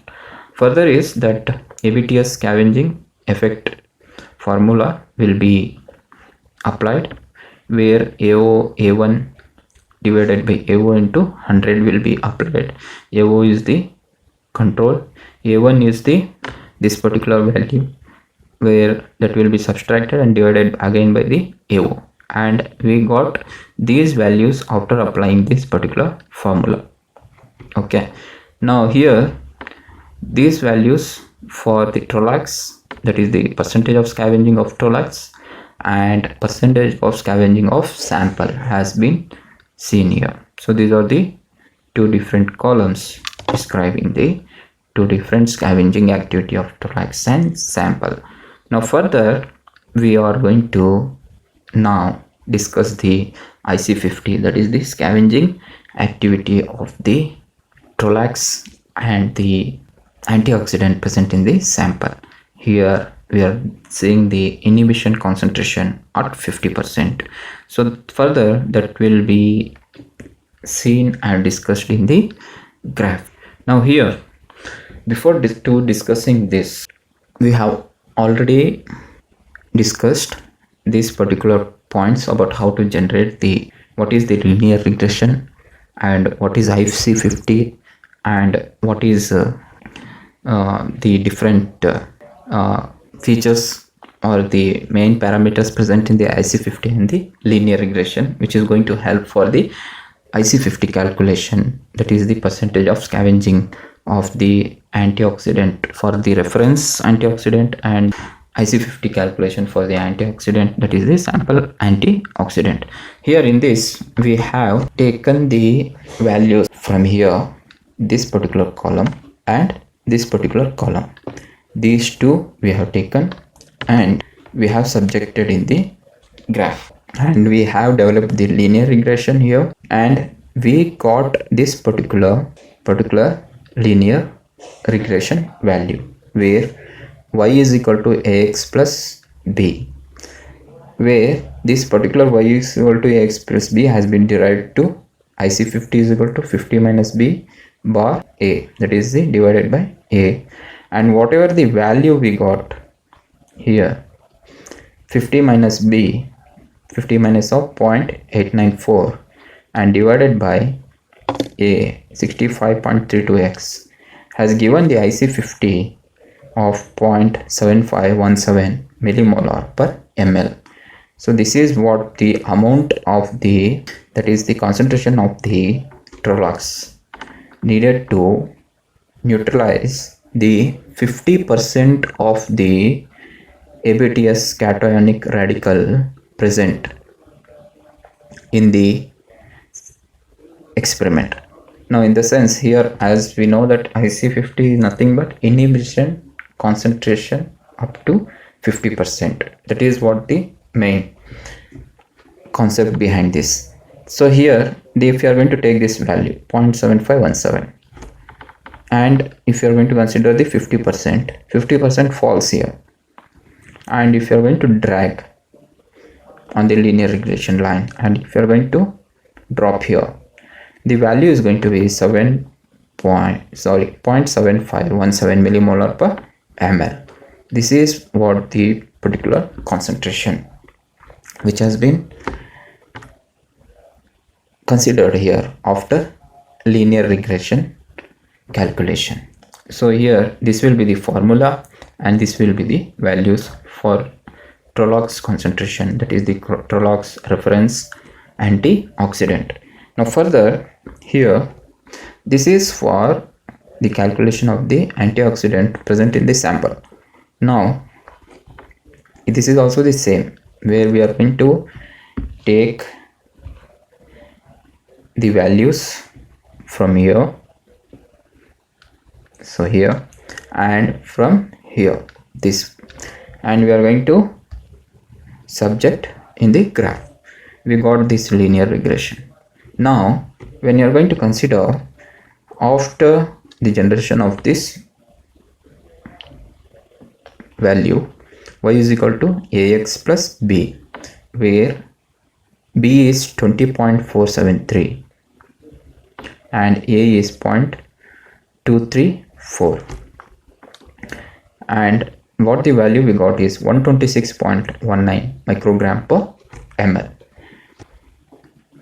Further is that ABTS scavenging effect formula will be applied where A1 divided by AO into 100 will be applied. AO is the control, A1 is the this particular value where that will be subtracted and divided again by the AO, and we got these values after applying this particular formula. Okay, now here these values for the Trollocs, that is the percentage of scavenging of Trollocs and percentage of scavenging of sample has been seen here. So these are the two different columns describing the two different scavenging activity of Trollocs and sample. Now further we are going to now discuss the IC50, that is the scavenging activity of the Trollocs and the antioxidant present in the sample. Here we are seeing the inhibition concentration at 50%. So further that will be seen and discussed in the graph. Now here before discussing this, we have already discussed these particular points about how to generate the what is the linear regression and what is IC50 and what is the different features or the main parameters present in the IC50 and the linear regression, which is going to help for the IC50 calculation, that is the percentage of scavenging of the antioxidant for the reference antioxidant and IC50 calculation for the antioxidant, that is the sample antioxidant. Here in this we have taken the values from here, this particular column and this particular column. These two we have taken and we have subjected in the graph, and we have developed the linear regression here, and we got this particular linear regression value where y is equal to ax plus b, where this particular y is equal to ax plus b has been derived to IC50 is equal to 50 minus b bar a, that is the divided by a, and whatever the value we got here 50 minus b, 50 minus of 0.894 and divided by a 65.32x has given the IC50 of 0.7517 millimolar per ml. So this is what the amount of the, that is the concentration of the Trolox needed to neutralize the 50% of the ABTS cationic radical present in the experiment. Now in the sense here, as we know that IC50 is nothing but inhibition concentration up to 50%. That is what the main concept behind this. So here if you are going to take this value 0.7517 and if you are going to consider the 50% falls here, and if you are going to drag on the linear regression line and if you are going to drop here, the value is going to be 0.7517 millimolar per ml. This is what the particular concentration which has been considered here after linear regression calculation. So here this will be the formula and this will be the values for Trolox concentration, that is the Trolox reference antioxidant. Now further here, this is for the calculation of the antioxidant present in the sample. Now this is also the same, where we are going to take the values from here, so here, and from here, this, and we are going to subject in the graph. We got this linear regression. Now when you are going to consider after the generation of this value, y is equal to ax plus b, where b is 20.473 and a is 0.234, and what the value we got is 126.19 microgram per ml.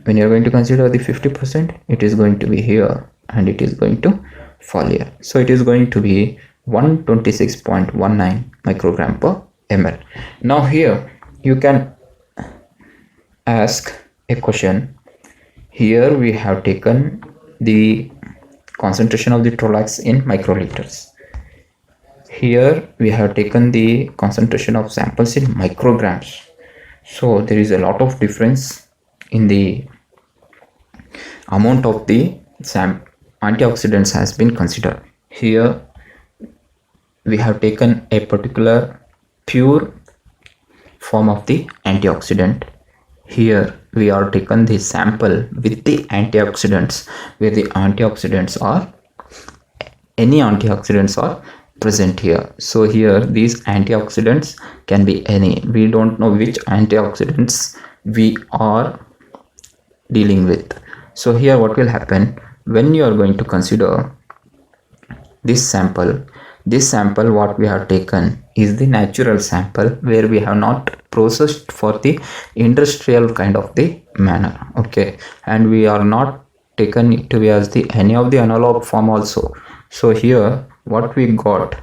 When you are going to consider the 50%, it is going to be here and it is going to fall here. So it is going to be 126.19 microgram per ml. Now here you can ask a question. Here we have taken the concentration of the Trolox in microliters. Here we have taken the concentration of samples in micrograms. So there is a lot of difference in the amount of the antioxidants has been considered. Here we have taken a particular pure form of the antioxidant. Here we are taken the sample with the antioxidants, where the antioxidants are, any antioxidants are present here. So here these antioxidants can be any, we don't know which antioxidants we are dealing with. So here what will happen, when you are going to consider this sample what we have taken is the natural sample, where we have not processed for the industrial kind of the manner, okay, and we are not taken it to be as the any of the analog form also. So here what we got,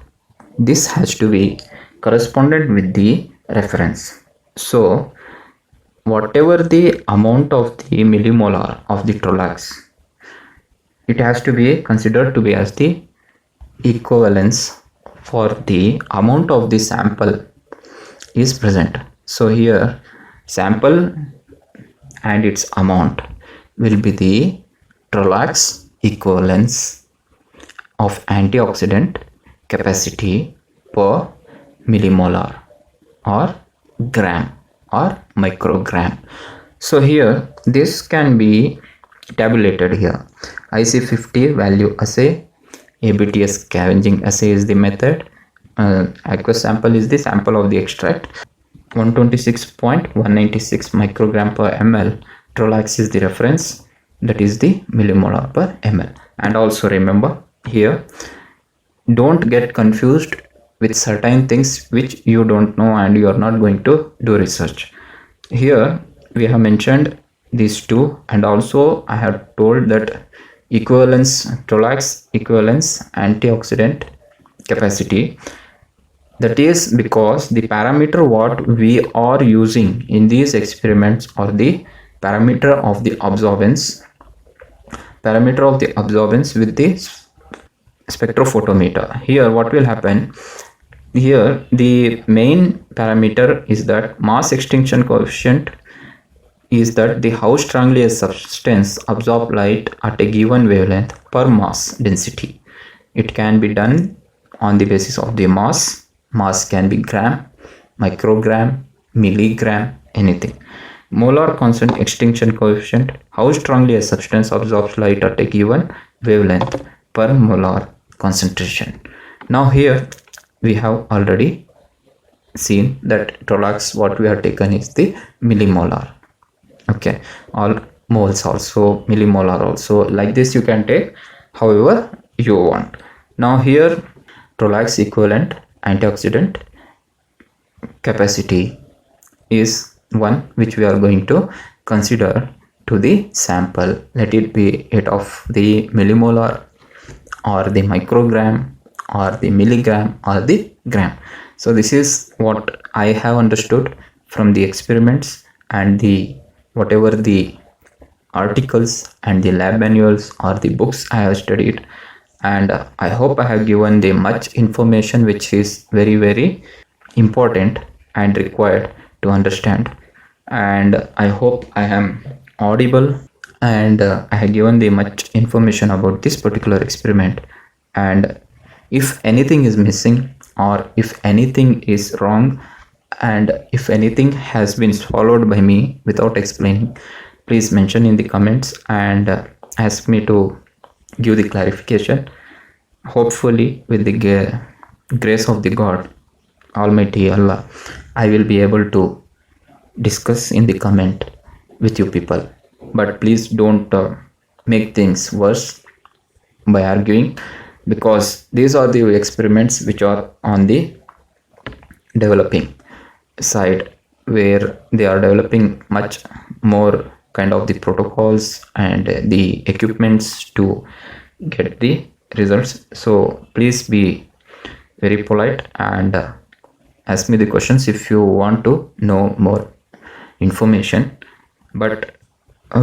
this has to be correspondent with the reference. So whatever the amount of the millimolar of the Trolox, it has to be considered to be as the equivalence for the amount of the sample is present. So here sample and its amount will be the Trolox equivalence of antioxidant capacity per millimolar or gram or microgram. So here this can be tabulated here. IC50 value assay, ABTS scavenging assay is the method, aqueous sample is the sample of the extract, 126.196 microgram per ml, Trolox is the reference, that is the millimolar per ml. And also remember here, don't get confused with certain things which you don't know and you are not going to do research. Here we have mentioned these two, and also I have told that equivalence, Trolox equivalence antioxidant capacity, That is because the parameter what we are using in these experiments are the parameter of the absorbance with the spectrophotometer. Here what will happen, here the main parameter is that mass extinction coefficient is that the how strongly a substance absorbs light at a given wavelength per mass density. It can be done on the basis of the mass. Mass can be gram, microgram, milligram, anything. Molar constant extinction coefficient, how strongly a substance absorbs light at a given wavelength per molar concentration. Now here we have already seen that Tolax what we have taken is the millimolar. Okay, all moles also, millimolar also, like this you can take however you want. Now here Tolax equivalent antioxidant capacity is one which we are going to consider to the sample. Let it be it of the millimolar or the microgram or the milligram or the gram. So this is what I have understood from the experiments and the whatever the articles and the lab manuals or the books I have studied, and I hope I have given the much information which is very very important and required to understand, and I hope I am audible, and I have given the much information about this particular experiment. And if anything is missing or if anything is wrong and if anything has been swallowed by me without explaining, please mention in the comments and ask me to give the clarification. Hopefully with the grace of the God Almighty Allah, I will be able to discuss in the comment with you people. But please don't make things worse by arguing, because these are the experiments which are on the developing side, where they are developing much more kind of the protocols and the equipments to get the results. So please be very polite and ask me the questions if you want to know more information. But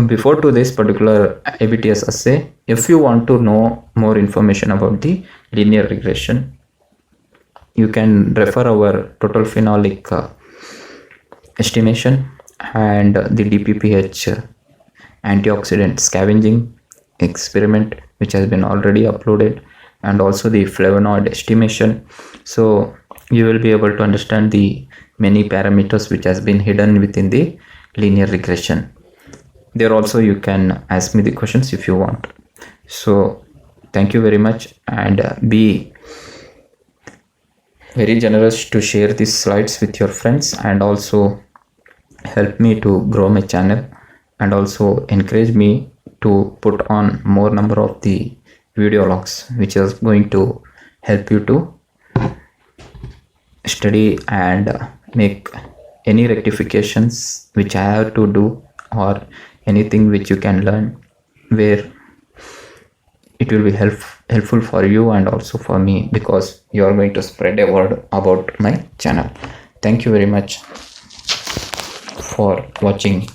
before to this particular ABTS assay, if you want to know more information about the linear regression, you can refer our total phenolic estimation and the DPPH antioxidant scavenging experiment which has been already uploaded, and also the flavonoid estimation. So you will be able to understand the many parameters which has been hidden within the linear regression. There also you can ask me the questions if you want. So thank you very much, and be very generous to share these slides with your friends, and also help me to grow my channel, and also encourage me to put on more number of the video logs which is going to help you to study and make any rectifications which I have to do, or anything which you can learn where it will be helpful for you and also for me, because you are going to spread a word about my channel. Thank you very much for watching.